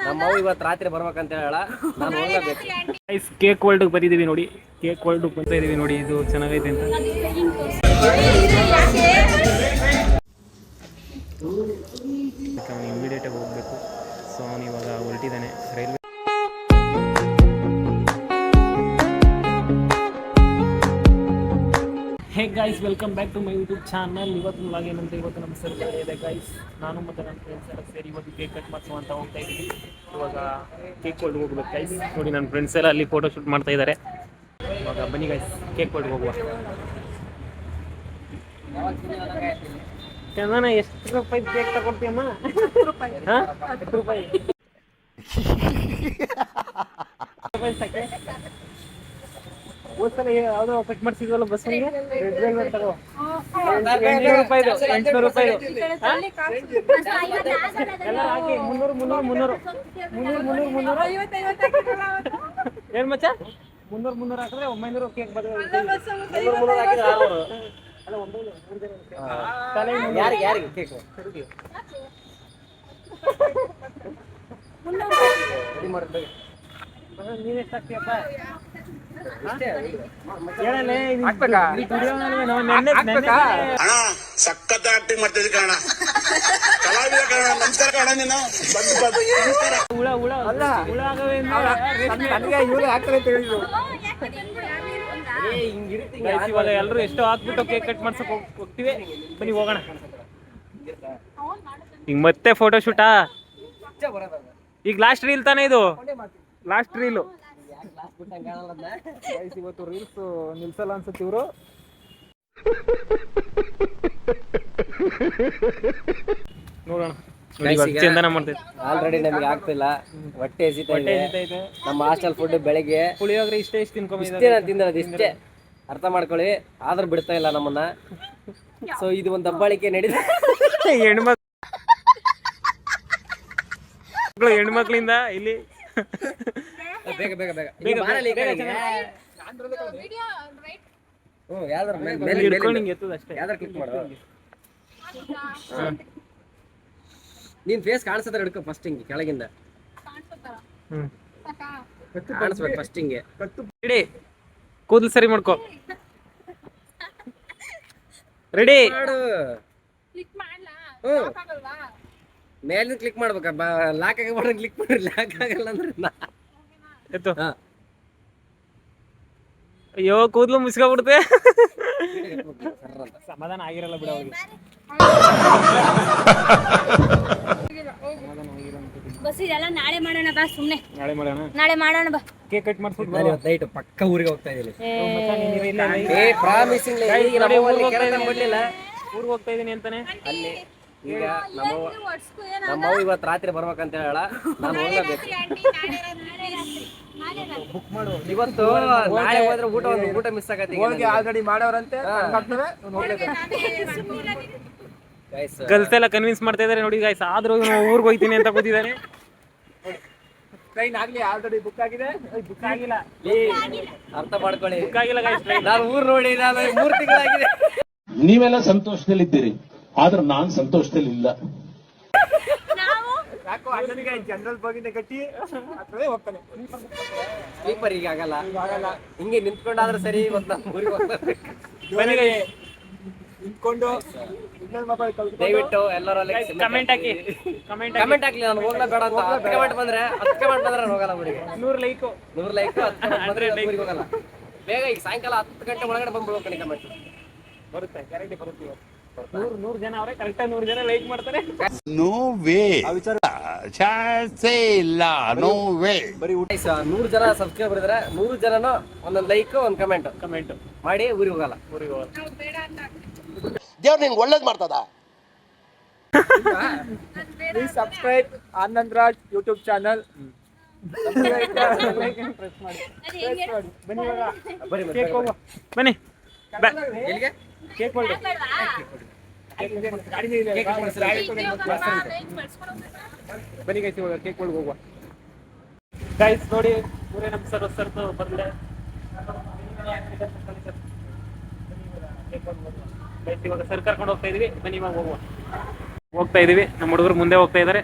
ನಮ್ಮವು ಇವತ್ತು ರಾತ್ರಿ ಬರ್ಬೇಕಂತ ಹೇಳ ನಾನು ಹೋಗ್ಲೇಬೇಕು. ಕೇಕ್ ವರ್ಲ್ಡ್ ಬಂದಿದ್ದೀವಿ ನೋಡಿ, ಕೇಕ್ ವರ್ಲ್ಡ್ ಬರ್ತಾ ಇದೀವಿ ನೋಡಿ, ಇದು ಚೆನ್ನಾಗೈತೆ ಅಂತ. ಇಮಿಡಿಯೇಟ್ ಆಗಿ ಹೋಗ್ಬೇಕು. ಸೊ ಅವನು ಇವಾಗ ಹೊರಟಿದ್ದಾನೆ railway. Hey guys, welcome back to my YouTube channel. ಇವತ್ತು ವ್ಲಾಗ್ ಏನಂತ, ಇವತ್ತು ನಮ್ಮ ಸರ್ಕಾರ ಇದೆ ಗೈಸ್. ನಾನು ಮತ್ತು ನನ್ನ ಫ್ರೆಂಡ್ಸ್ ಎಲ್ಲ ಸೇರಿ ಇವತ್ತು ಕೇಕ್ ಕಟ್ ಮಾಡಿಸುವ ಅಂತ ಹೋಗ್ತಾ ಇದ್ದೀವಿ. ಇವಾಗ ಕೇಕ್ ಕೊಲ್ಡ್ ಹೋಗ್ಬೇಕು ಗೈಸ್. ನೋಡಿ ನನ್ನ ಫ್ರೆಂಡ್ಸ್ ಎಲ್ಲ ಅಲ್ಲಿ ಫೋಟೋ ಶೂಟ್ ಮಾಡ್ತಾ ಇದ್ದಾರೆ. ಇವಾಗ ಬನ್ನಿ ಗೈಸ್, ಕೇಕ್ ಕೊಲ್ಡ್ ಹೋಗುವ. ಚಂದನ, ಎಷ್ಟು ರೂಪಾಯಿ ಕೇಕ್ ತಗೊಳ್ತೀಯಮ್ಮ? 10 ರೂಪಾಯಿ. ಯಾವ್ದೋ ಕಟ್ ಮಾಡಿಸಿದ್ವಲ್ಲ ಬಸ್ಸಿಗೆ, ತಗೋ. 800 ರೂಪಾಯಿದು. ಎಲ್ಲ ಹಾಕಿ 300 ಏನ್ ಮಚ್ಚ? 300 ಹಾಕಿದ್ರೆ 900 ಕೇಕ್ ಬರ್ತದೆ. ಯಾರಿಗೆ ಕೇಕ್ ನೀನೆಷ್ಟು ಹಾಕ್ತೀಯಪ್ಪ? ಸಖತ್ ಆಕ್ಟಿಂಗ್ ಮಾಡ್ತಿದ್ದೆ ಕಣ, ಕಲಾವಿದ ಕಣ. ನಮಸ್ಕಾರ ಕಣ, ನೀನು ಇವಾಗ ಎಲ್ಲರೂ ಎಷ್ಟೋ ಹಾಕ್ಬಿಟ್ಟು ಕೇಕ್ ಕಟ್ ಮಾಡ್ಸಕ್ ಹೋಗ್ತೀವಿ. ಬನ್ನಿ ಹೋಗೋಣ. ಈಗ ಮತ್ತೆ ಫೋಟೋ ಶೂಟಾ? ಈಗ ಲಾಸ್ಟ್ ರೀಲ್ ತಾನೇ ಇದು? Last reel. ಇವತ್ತು ರೀಲ್ಸ್ ನಿಲ್ಸಲ್ಲ ಅನ್ಸುತ್ತೆ ಇವರು. ನೋಡೋಣ. ಚಂದನ ಮಾಡ್ತೈತೆ. ಆಲ್ರೆಡಿ ನಮಗೆ ಆಗ್ತಿಲ್ಲ, ಹೊಟ್ಟೆ ಹಸಿತಾ ಇದೆ. ನಮ್ಮ ಹಾಸ್ಟೆಲ್ ಫುಡ್ ಬೆಳಗ್ಗೆ ಪುಳಿಯೋಗರೆ ಇಷ್ಟೇ ಇಷ್ಟೇ ಅರ್ಥ ಮಾಡ್ಕೊಳ್ಳಿ. ಆದ್ರೂ ಬಿಡ್ತಾ ಇಲ್ಲ ನಮ್ಮನ್ನ. ಸೊ ಇದು ಒಂದು ದಬ್ಬಾಳಿಕೆ ನಡೀತಾ ಹೆಣ್ಮಕ್ಳಿಂದ ಇಲ್ಲಿ. ಬೇಗ ಬೇಗ ಬೇಗ ನೀನ್ ಫೇಸ್ ಕಾಣಿಸತ್ರ ಹಿಡ್ಕೊ ಫಸ್ಟ್. ಹಿಂಗೆ ಕೆಳಗಿಂದ ಕಾಣಿಸ್ಬೇಕು ಫಸ್ಟ್. ಹಿಂಗೆ ರೆಡಿ, ಕೂದಲು ಸರಿ ಮಾಡ್ಕೊ. ರೆಡಿ ಮಾಡು. ಮೇಲಿಂದ ಕ್ಲಿಕ್ ಮಾಡ್ಬೇಕ, ಲಾಕ್ ಆಗ ಕ್ಲಿಕ್ ಮಾಡ್ರಿ. ಲಾಕ್ ಆಗಲ್ಲ ಅಂದ್ರೆ ಎತ್ತು. ಅಯ್ಯೋ, ಕೂದಲು ಮುಸ್ಕೊಬಿಡುತ್ತೆ. ಸಮಾಧಾನ ಆಗಿರಲ್ಲ ಬಿಡ ಅವ್ರಿಗೆ. ನಾಳೆ ಮಾಡೋಣ ಬಾ, ಸುಮ್ನೆ ನಾಳೆ ಮಾಡೋಣ ಬಾ. ಕೇಕ್ ಕಟ್ ಮಾಡ್ಸ್ಬಿಟ್ಟು ನೈಟ್ ಪಕ್ಕ ಊರಿಗೆ ಹೋಗ್ತಾ ಇದೀನಿ. ಊರಿಗೆ ಹೋಗ್ತಾ ಇದೀನಿ ಅಂತಾನೆ. ಅಲ್ಲಿ ಈಗ ನಮ್ಮವು ಇವತ್ತು ರಾತ್ರಿ ಬರ್ಬೇಕಂತ ಹೇಳ ನಾನು ಹೋಗ್ಲೇಬೇಕು. ಬುಕ್ ಮಾಡು ಇವತ್ತು. ನಾಳೆ ಹೋದ್ರೆ ಊಟ ಮಿಸ್ ಆಗತ್ತೆ. ಆಲ್ರೆಡಿ ಮಾಡೋರಂತೆ. ಗರ್ಲ್ಸ್ ಎಲ್ಲ ಕನ್ವಿನ್ಸ್ ಮಾಡ್ತಾ ಇದಾರೆ ನೋಡಿ ಗೈಸ್. ಆದ್ರೂ ಊರಿಗೆ ಹೋಗ್ತೀನಿ ಅಂತ ಕೂತಿದ್ದಾನೆ. ಟ್ರೈನ್ ಆಗ್ಲಿ, ಆಲ್ರೆಡಿ ಬುಕ್ ಆಗಿದೆ. ಬುಕ್ ಆಗಿಲ್ಲ, ಅರ್ಥ ಮಾಡ್ಕೊಳ್ಳಿ. ಬುಕ್ ಆಗಿಲ್ಲ ಗೈಸ್. ನಾನು ಊರ್ ನೋಡಿ 3 ತಿಂಗಳಾಗಿದೆ. ನೀವೆಲ್ಲ ಸಂತೋಷದಲ್ಲಿದ್ದೀರಿ, ಆದ್ರೆ ನಾನ್ ಸಂತೋಷದಲ್ಲಿ ಇಲ್ಲ. ಯಾಕೋ ಅಣ್ಣನಿಗೆ ಜನರಲ್ ಬಗ್ಗಿನ ಗಟ್ಟಿ ಅತ್ರೇ ಹೋಗ್ತಾನೆ. ಸ್ಲೀಪರ್ ಈಗ ಆಗಲ್ಲ. ಹಿಂಗೆ ನಿಂತ್ಕೊಂಡಾದ್ರೆ ಸರಿ. ಇವತ್ತು ನಾನು ಊರಿಗೆ ಹೋಗ್ತಾರೆ. ನಿಂತ್ಕೊಂಡು ದಯವಿಟ್ಟು ಎಲ್ಲರೂ ಕಮೆಂಟ್ ಹಾಕಿ. ಕಮೆಂಟ್ ಹಾಕ್ಲಿ. ನಾನು ಹೋಗ್ಲಾ ಬೇಡ ಅಂತ. 10 ಕಮೆಂಟ್ ಬಂದ್ರೆ ನಾನು ಹೋಗಲ್ಲ ಊರಿಗೆ. 100 ಲೈಕ್ 100 ಲೈಕ್ ಊರಿಗೆ ಹೋಗಲ್ಲ. ಬೇಗ ಈಗ ಸಾಯಂಕಾಲ 10 ಗಂಟೆ ಒಳಗಡೆ ಬಂದ್ಬಿಡ್ಬೇಕು. ಕಮೆಂಟ್ ಬರುತ್ತೆ, ಗ್ಯಾರಂಟಿ ಬರುತ್ತೆ. 100 ಜನ ಅವರೇ, ಕರೆಕ್ಟಾಗಿ 100 ಜನ ಲೈಕ್ ಮಾಡ್ತಾರೆ. ನೋ ವೇ, ಚಾನ್ಸೇ ಇಲ್ಲ. No way. ಬರೀ 100 ಜನ ಸಬ್ಸ್ಕ್ರೈಬರ್ ಇದ್ರೆ 100 ಜನನು ಒಂದೊಂದು ಲೈಕ್ ಒಂದು ಕಮೆಂಟ್ ಮಾಡಿ ಊರಿಗೆ ಹೋಗಲ್ಲ. ದೇವ್ರು ನಿಂಗೆ ಒಳ್ಳೇದ್ ಮಾಡ್ತದ. Please subscribe Anand Raj YouTube channel. ಬನ್ನಿ ಎಲ್ಲಿಗೆ? ಕೇಕ್ ಹೊಲ್ಡಿ. ಬನ್ನಿ ಗೈಸ್, ಇವಾಗ ಕೇಕ್ ಹೊಲ್ಗೆ ಹೋಗುವ. ಗೈಸ್ ನೋಡಿ, ಊರೇ ನಮ್ಮ ಸರ್ದು ಬರ್ತ್ಡೇ. ಇವಾಗ ಸರ್ ಕರ್ಕೊಂಡು ಹೋಗ್ತಾ ಇದೀವಿ. ಬನ್ನಿ ಇವಾಗ ಹೋಗ್ತಾ ಇದೀವಿ. ನಮ್ಮ ಹುಡುಗರು ಮುಂದೆ ಹೋಗ್ತಾ ಇದಾರೆ.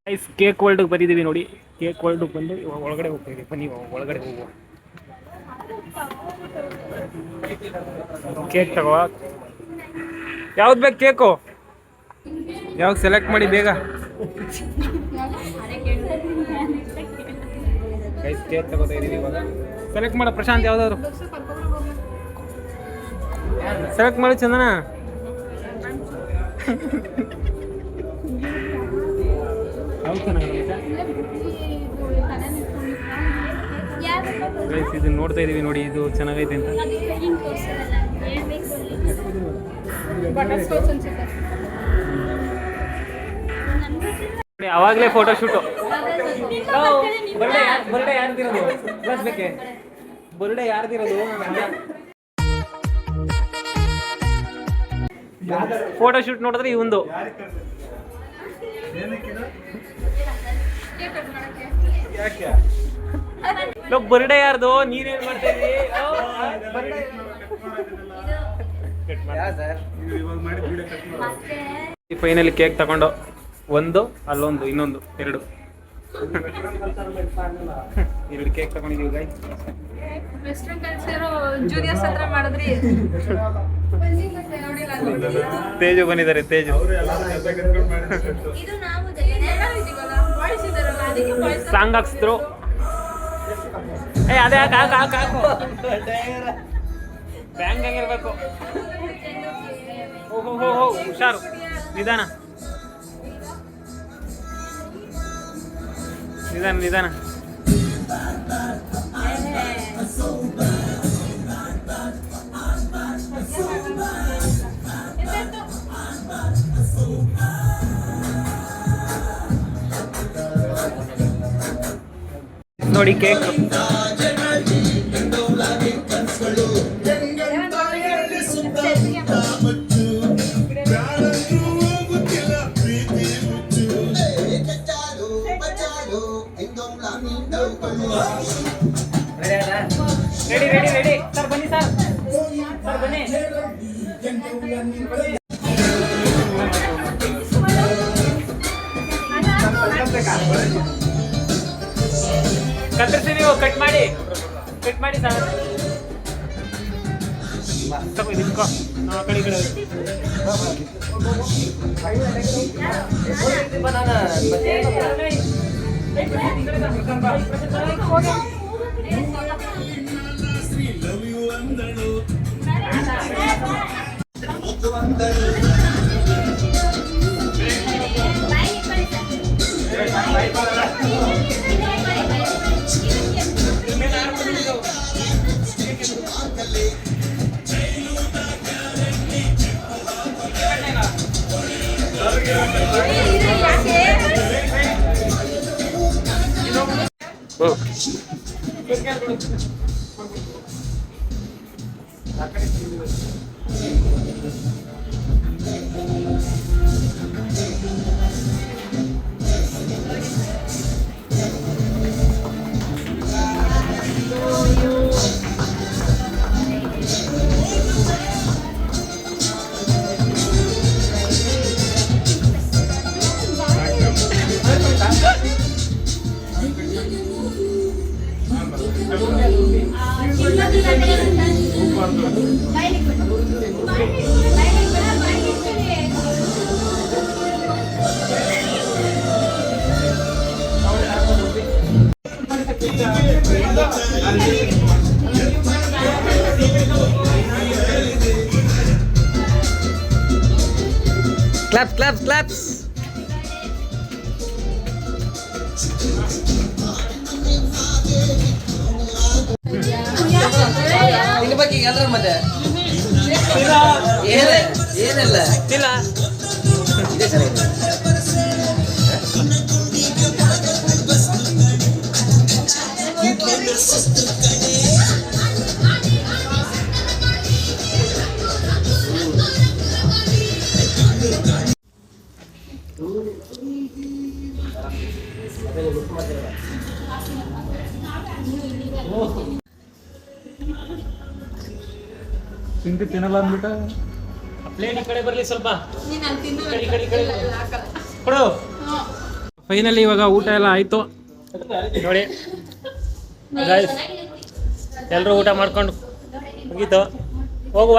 ಗೈಸ್ ಕೇಕ್ ವರ್ಲ್ಡ್ಗೆ ಬಂದಿದ್ದೀವಿ ನೋಡಿ. ಕೇಕ್ ವರ್ಲ್ಡ್ಗೆ ಬಂದು ಇವಾಗ ಒಳಗಡೆ ಹೋಗ್ತಾ ಇದೀವಿ. ಬನ್ನಿ ಇವಾಗ ಒಳಗಡೆ ಹೋಗುವ. ಕೇಕ್ ತಗೋ. ಯಾವ್ದು ಬೇಕು ಕೇಕು? ಯಾವ್ದು ಸೆಲೆಕ್ಟ್ ಮಾಡಿ ಬೇಗ. ಗೈಸ್ ಕೇಕ್ ತಗೋತಾ ಇದೀವಿ ಇವಾಗ. ಸೆಲೆಕ್ಟ್ ಮಾಡ ಪ್ರಶಾಂತ್, ಯಾವ್ದಾದ್ರು ಸೆಲೆಕ್ಟ್ ಮಾಡಿ ಚಂದನ. ಯಾವ್ದು ಚೆನ್ನಾಗಿರುತ್ತೆ ಗೈಸ್? ಇದನ್ನ ನೋಡ್ತಾ ಇದೀವಿ ನೋಡಿ, ಇದು ಚೆನ್ನಾಗೈತೆ ಅಂತ. ಅವಾಗಲೇ ಫೋಟೋ ಶೂಟು. ಬರ್ಡೇ ಯಾರ್ದಿರೋದು? ಬೇಕೆ ಬರ್ಡೇ ಯಾರ್ದಿರೋದು? ಫೋಟೋ ಶೂಟ್ ನೋಡಿದ್ರೆ ಇವಂದು. ಬರ್ಡೇ ಯಾರ್ದು? ನೀನೇನ್ ಮಾಡ್ತಾ ಇದೀವಿ? ಫೈನಲಿ ಕೇಕ್ ತಗೊಂಡು ಒಂದು, ಅಲ್ಲೊಂದು, ಇನ್ನೊಂದು, ಎರಡು ಕೇಕ್ ತಗೊಂಡಿದೀವಿ ಗೈಸ್. ವೆಸ್ಟರ್ನ್ ಕಲ್ಚರ್ ಜೂನಿಯರ್ಸ್ ಹತ್ರ ಮಾಡಿದ್ರಿ. ತೇಜು ಬಂದಿದ್ದಾರೆ. ತೇಜು ಸಾಂಗ್ ಹಾಕ್ಸಿದ್ರು. ಅದೇ ಹಾಕು ಬ್ಯಾಂಕ್ ಆಗಿರ್ಬೇಕು. ಹೋ ಹುಷಾರು, ನಿಧಾನ ನಿಧಾನ ನಿಧಾನ. ನೋಡಿ cake. Ready ready ready sir, ಬನ್ನಿ ಸರ್, ಸರ್ ಬನ್ನಿ. ಕತ್ತರಿಸಿ, ನೀವು ಕಟ್ ಮಾಡಿ ಸರ್. ತಗೋ ನಿಂತ್ಕೋ. ಕಡೆ ಕಡೆ claps. ನಿನ್ನ ಬಗ್ಗೆ ಯಾವ್ದ್ರ ಮತ್ತೆ ಏನಿಲ್ಲ ಇಲ್ಲ ಇದೇ ಚೆನ್ನಾಗಿದೆ. ತಿಂಡಿ ತಿನ್ನಲ್ಲ ಅಂದ್ಬಿಟ್ಟ. ಪ್ಲೇಟ್ ಈ ಕಡೆ ಬರ್ಲಿ ಸ್ವಲ್ಪ. ಕಡೆ ಕೊಡು. ಫೈನಲಿ ಇವಾಗ ಊಟ ಎಲ್ಲ ಆಯಿತು ನೋಡಿ ಗೈಸ್, ಎಲ್ಲರೂ ಊಟ ಮಾಡ್ಕೊಂಡು ಮುಗೀತು. ಹೋಗುವ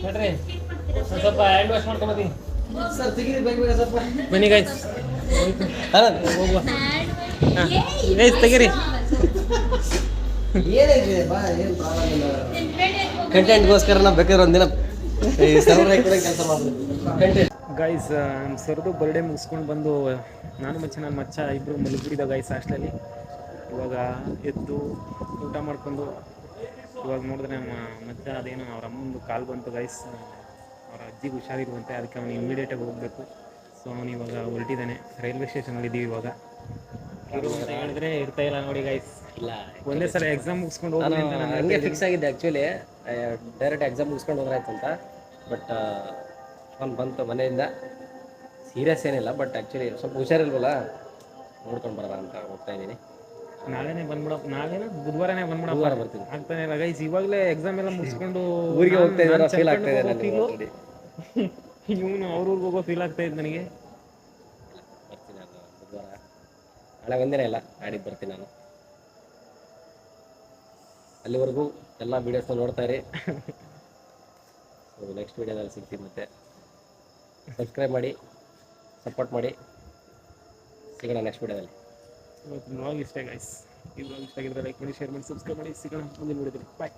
ನೋಡ್ರಿ, ಒಂದ್ ಸ್ವಲ್ಪ ಹ್ಯಾಂಡ್ ವಾಶ್ ಮಾಡ್ಕೊಂಬತ್ತೀನಿ. ಬನ್ನಿ ಗೈಸ್, ಹೋಗುವ. ಗೈಸ್ ತೆಗೀರಿ. ಕಂಟೆಂಟ್ಗೋಸ್ಕರ ನಾವು ಬೇಕಾದ್ರೆ ಒಂದಿನ ಕೆಲಸ ಮಾಡ್ತೀವಿ. ಗೈಸ್, ನಮ್ಮ ಸರ್ದು ಬರ್ಡೇ ಮುಗಿಸ್ಕೊಂಡು ಬಂದು ನಾನು ನನ್ನ ಮಚ್ಚ ಇಬ್ಬರು ಮಲಗಿಬಿಟ್ಟಿದ್ದ ಗೈಸ್ ಹಾಸ್ಟೆಲಲ್ಲಿ. ಇವಾಗ ಎದ್ದು ಊಟ ಮಾಡ್ಕೊಂಡು ಇವಾಗ ನೋಡಿದ್ರೆ ನಮ್ಮ ಮಚ್ಚ ಅದೇನೋ ಅವ್ರ ಅಮ್ಮಂದು ಕಾಲ್ ಬಂತು ಗೈಸ್. ಅವ್ರ ಅಜ್ಜಿಗೆ ಹುಷಾರಿರುವಂತೆ, ಅದಕ್ಕೆ ಅವನು ಇಮಿಡಿಯೇಟಾಗಿ ಹೋಗಬೇಕು. ಸೊ ಅವನು ಇವಾಗ ಹೊರಟಿದ್ದಾನೆ. ರೈಲ್ವೆ ಸ್ಟೇಷನಲ್ಲಿ ಇದ್ದೀವಿ ಇವಾಗ. ಇರು ಅಂತ ಹೇಳಿದ್ರೆ ಇರ್ತಾ ಇಲ್ಲ ನೋಡಿ ಗೈಸ್. ಇಲ್ಲ, ಒಂದೇ ಸಲ ಎಕ್ಸಾಮ್ ಮುಗಿಸ್ಕೊಂಡು ಹೋಗ್ಲಿ ಅಂತ ನಾನು ಹಂಗೆ ಫಿಕ್ಸ್ ಆಗಿದ್ದೆ ಆ್ಯಕ್ಚುಲಿ. ಡೈರೆಕ್ಟ್ ಎಕ್ಸಾಮ್ ಮುಗಿಸ್ಕೊಂಡು ಹೋದ್ರಾಯ್ತು ಅಂತ. ಬಟ್ ಫೋನ್ ಬಂತು ಮನೆಯಿಂದ. ಸೀರಿಯಸ್ ಏನಿಲ್ಲ, ಬಟ್ ಆ್ಯಕ್ಚುಲಿ ಸ್ವಲ್ಪ ಹುಷಾರಿಲ್ವಲ್ಲ, ನೋಡ್ಕೊಂಡು ಬರೋಣ ಅಂತ ಹೋಗ್ತಾ ಇದ್ದೀನಿ. ನಾಳೆನೇ ಬಂದ್ಬಿಡ, ನಾಳೆನ ಬುಧವಾರನೇ ಬುಧವಾರ ಬಂದ್ಬಿಡ ಬರ್ತೀನಿ. ಆಗ್ತಾನೆ ಇಲ್ಲ ಗೈಸ್. ಇವಾಗಲೇ ಎಕ್ಸಾಮ್ ಎಲ್ಲ ಮುಗಿಸ್ಕೊಂಡು ಊರಿಗೆ ಹೋಗ್ತಾ ಇದ್ದಾರೆ, ಫೀಲ್ ಆಗ್ತಾ ಇದೆ ನನಗೆ already. ಇವನು ಅವ್ರೂರಿಗೆ ಹೋಗೋ ಫೀಲ್ ಆಗ್ತಾ ಇದ್ದು ನನಗೆ. ಬರ್ತೀನಿ ನಾನು ಬುಧವಾರ. ನಾಳೆ ಒಂದಿನ ಇಲ್ಲ, ನಾಡಿದ್ದು ಬರ್ತೀನಿ ನಾನು. ಅಲ್ಲಿವರೆಗೂ ಎಲ್ಲ ವೀಡಿಯೋಸ್ನ ನೋಡ್ತಾ ಇರಿ. ನೆಕ್ಸ್ಟ್ ವೀಡಿಯೋದಲ್ಲಿ ಸಿಗ್ತೀನಿ. ಮತ್ತೆ ಸಬ್ಸ್ಕ್ರೈಬ್ ಮಾಡಿ, ಸಪೋರ್ಟ್ ಮಾಡಿ. ಸಿಗೋಣ ನೆಕ್ಸ್ಟ್ ವೀಡಿಯೋದಲ್ಲಿ. ಇವತ್ತು ಬ್ಲಾಗ್ ಇಷ್ಟ ಗೈಸ್. ಈ ಬ್ಲಾಗ್ ಇಷ್ಟ ಆಗಿದ್ರೆ ಲೈಕ್ ಮಾಡಿ, ಶೇರ್ ಮಾಡಿ, ಸಬ್ಸ್ಕ್ರೈಬ್ ಮಾಡಿ. ಸಿಗೋಣ ಮುಂದಿನ ವೀಡಿಯೋದಲ್ಲಿ. ಬಾಯ್.